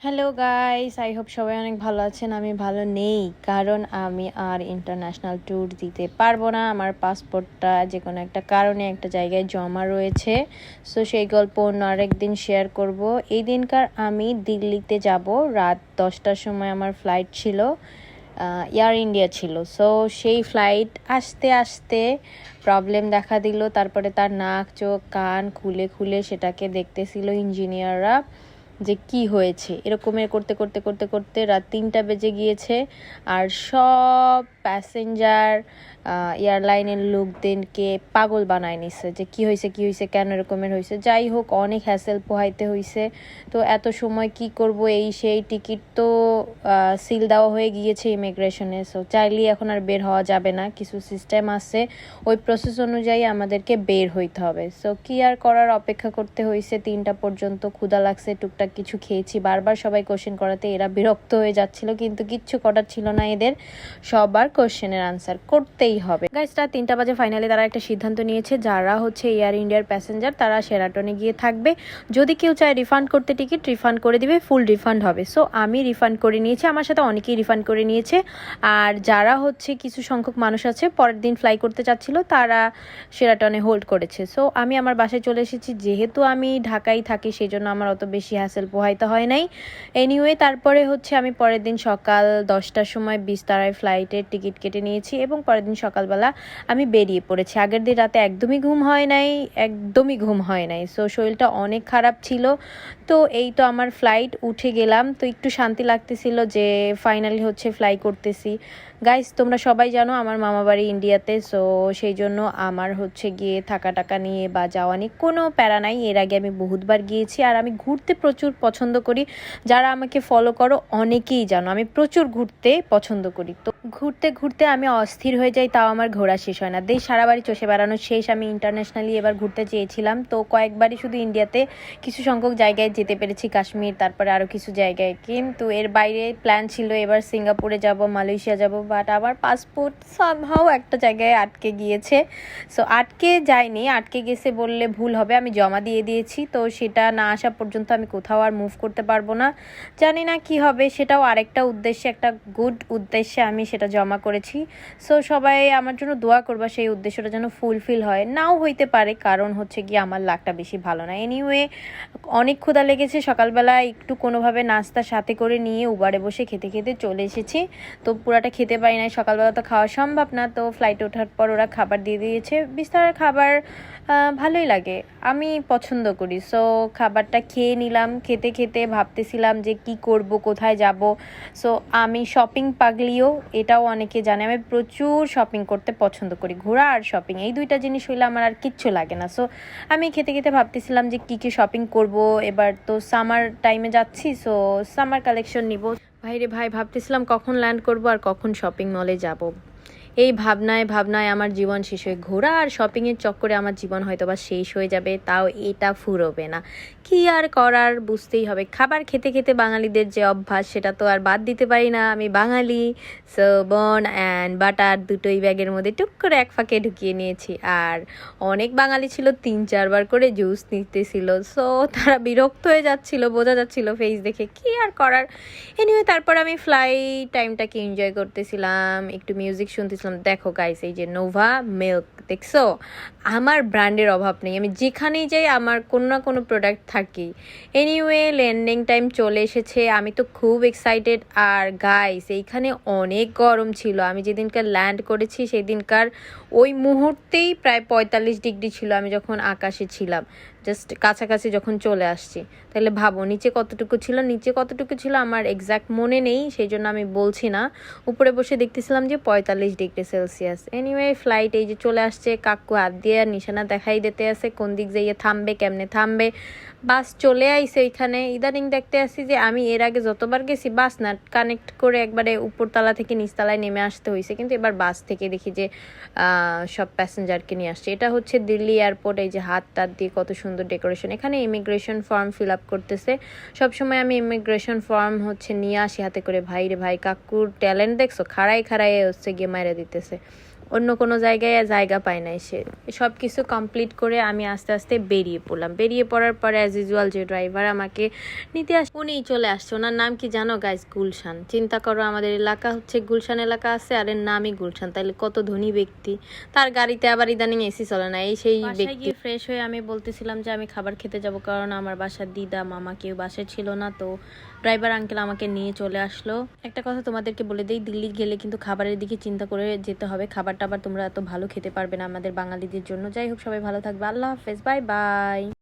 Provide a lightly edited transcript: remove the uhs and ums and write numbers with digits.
Hello guys, I hope সবাই অনেক ভালো আছেন। আমি ভালো নেই কারণ আমি আর ইন্টারন্যাশনাল ট্যুর দিতে পারবো না। আমার পাসপোর্টটা যে কোনো একটা কারণে একটা জায়গায় জমা রয়েছে। সো সেই গল্প অন্য আরেক দিন শেয়ার করব। এই দিনকার আমি দিল্লিতে যাব। রাত 10টার সময় আমার ফ্লাইট ছিল, এয়ার ইন্ডিয়া ছিল। সো সেই ফ্লাইট আসতে আসতে প্রবলেম দেখা দিল। তারপরে তার নাক চোখ কান খুলে খুলে সেটাকে দেখতেছিল ইঞ্জিনিয়াররা যে কি হয়েছে। এরকমের করতে করতে করতে করতে রাত 3টা বেজে গিয়েছে। আর সব প্যাসেঞ্জার এয়ারলাইনের লোকদেরকে পাগল বানায় নিছে যে কি হয়েছে কেন এরকমের হয়েছে। যাই হোক, অনেক হ্যাসেল পোহাইতে হয়েছে। তো এত সময় কি করব, এই সেই টিকিট তো সিল দেওয়া হয়ে গিয়েছে ইমিগ্রেশনে। সো চাইলেই এখন আর বের হওয়া যাবে না, কিছু সিস্টেম আছে, ওই প্রসেস অনুযায়ী আমাদেরকে বের হইতে হবে। সো কি আর করার, অপেক্ষা করতে হয়েছে 3টা পর্যন্ত। ক্ষুধা লাগছে, টুকটাক কিছু খেয়েছি। বারবার সবাই কোশ্চেন করাতে এরা বিরক্ত হয়ে যাচ্ছিল, কিন্তু কিচ্ছু করার ছিল না এদের, সবার কোশ্চেনের আনসার করতেই হবে। গাইস, রাত 3টা বাজে ফাইনালি তারা একটা সিদ্ধান্ত নিয়েছে, যারা হচ্ছে এয়ার ইন্ডিয়ার প্যাসেঞ্জার তারা শেরাটনে গিয়ে থাকবে। যদি কেউ চায় রিফান্ড করতে টিকিট রিফান্ড করে দিবে, ফুল রিফান্ড হবে। সো আমি রিফান্ড করে নিয়েছি, আমার সাথে অনেকেই রিফান্ড করে নিয়েছে। আর যারা হচ্ছে কিছু সংখ্যক মানুষ আছে পরের দিন ফ্লাই করতে চাচ্ছিল, তারা শেরাটনে হোল্ড করেছে। সো আমি আমার বাসায় চলে এসেছি। যেহেতু আমি ঢাকায় থাকি সেই জন্য আমার অত বেশি হ্যাসেল পোহাইতে হয় নাই। এনিওয়ে, তারপরে হচ্ছে আমি পরের দিন সকাল 10টার সময় বিস্তারায় ফ্লাইটের টিকিট কেটে নিয়েছি এবং পরের দিন সকালবেলা আমি বেরিয়ে পড়েছি। আগের দিন রাতে একদমই ঘুম হয় নাই। সো শরীরটা অনেক খারাপ ছিল। তো এই তো আমার ফ্লাইট উঠে গেলাম, তো একটু শান্তি লাগতেছিল যে ফাইনালি হচ্ছে ফ্লাই করতেছি। গাইস, তোমরা সবাই জানো আমার মামা বাড়ি ইন্ডিয়াতে। সো সেই জন্য আমার হচ্ছে গিয়ে থাকা টাকা নিয়ে বা যাওয়া নিয়ে কোনো প্যারা নাই। এর আগে আমি বহুতবার গিয়েছি আর আমি ঘুরতে প্রচুর পছন্দ করি। যারা আমাকে ফলো করো অনেকেই জানো আমি প্রচুর ঘুরতে পছন্দ করি। তো ঘুরতে ঘুরতে আমি অস্থির হয়ে যাই, তাও আমার ঘোরা শেষ হয় না। দেশ সারা বাড়ি চষে বেড়ানো শেষ। আমি ইন্টারন্যাশনালি এবার ঘুরতে চেয়েছিলাম, তো কয়েকবারই শুধু ইন্ডিয়াতে কিছু সংখ্যক জায়গায় যেতে পেরেছি, কাশ্মীর, তারপরে আরও কিছু জায়গায়। কিন্তু এর বাইরে প্ল্যান ছিল এবার সিঙ্গাপুরে যাব, মালয়েশিয়া যাব, বাট আমার পাসপোর্ট সামহাও একটা জায়গায় আটকে গিয়েছে। সো আটকে যায়নি, আটকে গেছে বললে ভুল হবে, আমি জমা দিয়ে দিয়েছি। তো সেটা না আসা পর্যন্ত আমি কোথাও আর মুভ করতে পারবো না। জানি না কি হবে, সেটাও আরেকটা উদ্দেশ্যে, একটা গুড উদ্দেশ্যে আমি সেটা জমা করেছি। সো সবাই আমার জন্য দোয়া করবা সেই উদ্দেশ্যটা যেন ফুলফিল হয়। নাও হইতে পারে, কারণ হচ্ছে গিয়ে আমার লাকটা বেশি ভালো না। এনিওয়ে, অনেক ক্ষুধা লেগেছে। সকালবেলা একটু কোনোভাবে নাস্তা সাথে করে নিয়ে উবারে বসে খেতে খেতে চলে এসেছি। তো পুরাটা খেতে পারি নাই, সকালবেলা তো খাওয়া সম্ভব না। তো ফ্লাইটে ওঠার পর ওরা খাবার দিয়ে দিয়েছে। বিস্তারের খাবার ভালোই লাগে, আমি পছন্দ করি। সো খাবারটা খেয়ে নিলাম। খেতে খেতে ভাবতেছিলাম যে কি করব, কোথায় যাব। সো আমি শপিং পাগলিও, এটাও অনেকে জানে। আমি প্রচুর শপিং করতে পছন্দ করি, ঘোরা আর শপিং, এই দুইটা জিনিস হইলে আমার আর কিচ্ছু লাগে না। সো আমি খেতে খেতে ভাবতেছিলাম যে কি কি শপিং করব। এবার তো সামার টাইমে যাচ্ছি, সো সামার কালেকশন নিব। ভাইরে ভাই, ভাবতেছিলাম কখন ল্যান্ড করব আর কখন শপিং মলে যাব। এই ভাবনায় ভাবনায় আমার জীবন শেষ হয়ে, ঘোরা আর শপিংয়ের চক্করে আমার জীবন হয়তো বা শেষ হয়ে যাবে, তাও এটা ফুরোবে না। কি আর করার, বুঝতেই হবে। খাবার খেতে খেতে বাঙালিদের যে অভ্যাস, সেটা তো আর বাদ দিতে পারি না। আমি বাঙালি। সো বন অ্যান্ড বাটার দুটোই ব্যাগের মধ্যে টুক করে এক ফাঁকে ঢুকিয়ে নিয়েছি। আর অনেক বাঙালি ছিল, 3-4 বার করে জুস নিতেছিল। সো তারা বিরক্ত হয়ে যাচ্ছিল, বোঝা যাচ্ছিল ফেস দেখে। কি আর করার। এনিওয়ে, তারপর আমি ফ্লাইট টাইমটাকে এনজয় করতেছিলাম, একটু মিউজিক শুনতেছিলাম। দেখো গাইস, এই যে নোভা মিল্ক দেখছো, আমার ব্র্যান্ডের অভাব নেই, আমি যেখানেই যাই আমার কোনো না কোনো প্রোডাক্ট থাকি। এনিওয়ে, ল্যান্ডিং টাইম চলে এসেছে, আমি তো খুব এক্সাইটেড। আর গাইস, এইখানে অনেক গরম ছিল। আমি যেদিনকার ল্যান্ড করেছি সেদিনকার ওই মুহূর্তেই প্রায় 45 ডিগ্রি ছিল আমি যখন আকাশে ছিলাম, জাস্ট কাছাকাছি যখন চলে আসছি। তাহলে ভাবো নিচে কতটুকু ছিল আমার এক্স্যাক্ট মনে নেই, সেই জন্য আমি বলছি না। উপরে বসে দেখতেছিলাম যে 45 ডিগ্রি সেলসিয়াস। এনিওয়ে, ফ্লাইট এই যে চলে আসছে, কাকু হাত দিয়ে নিশানা দেখাই দিতে আছে কোন দিক যাইয়ে থামবে, কেমনে থামবে। বাস চলে আইছে ওইখানে। ইদানিং দেখতে আসছি যে আমি এর আগে যতবার গেছি বাস না কানেক্ট করে একবারে উপরতলা থেকে নিচতলায় নেমে আসতে হয়েছে, কিন্তু এবার বাস থেকে দেখি যে সব প্যাসেঞ্জারকে নিয়ে আসছে। এটা হচ্ছে দিল্লি এয়ারপোর্ট। এই যে হাত টাত দিয়ে কত সুন্দর ডেকোরেশন। এখানে ইমিগ্রেশন ফর্ম ফিল আপ করতেছে। সবসময় আমি ইমিগ্রেশন ফর্ম হচ্ছে নিয়ে আসি হাতে করে। ভাই রে ভাই, কাকুর ট্যালেন্ট দেখছো, খাড়াই হচ্ছে গিয়ে মাইরা দিতেছে। অন্য কোনো জায়গায় জায়গা পায় নাই সে। সব কিছু কমপ্লিট করে আমি আস্তে আস্তে বেরিয়ে পড়লাম। বেরিয়ে পড়ার পরে অ্যাজ ইউজুয়াল যে ড্রাইভার আমাকে নিতে উনিই চলে আসছে। ওনার নাম কি জানো গাইস? গুলশান। চিন্তা করো, আমাদের এলাকা হচ্ছে গুলশান এলাকা আছে, আর এর নামই গুলশান, তাহলে কত ধনী ব্যক্তি। তার গাড়িতে আবার ইদানিং এসি চলে না, এই সেই ব্যক্তি। ফ্রেশ হয়ে আমি বলতেছিলাম যে আমি খাবার খেতে যাব, কারণ আমার বাসার দিদা মামা কেউ বাসায় ছিল না। তো ড্রাইভার আঙ্কেল আমাকে নিয়ে চলে আসলো। একটা কথা তোমাদেরকে বলে দেই, দিল্লি গেলে কিন্তু খাবারের দিকে চিন্তা করে যেতে হবে। খাবারটা আবার তোমরা এত ভালো খেতে পারবে না আমাদের বাঙালিদের জন্য। যাই হোক, সবাই ভালো থাকবে। আল্লাহ হাফেজ, বাই বাই।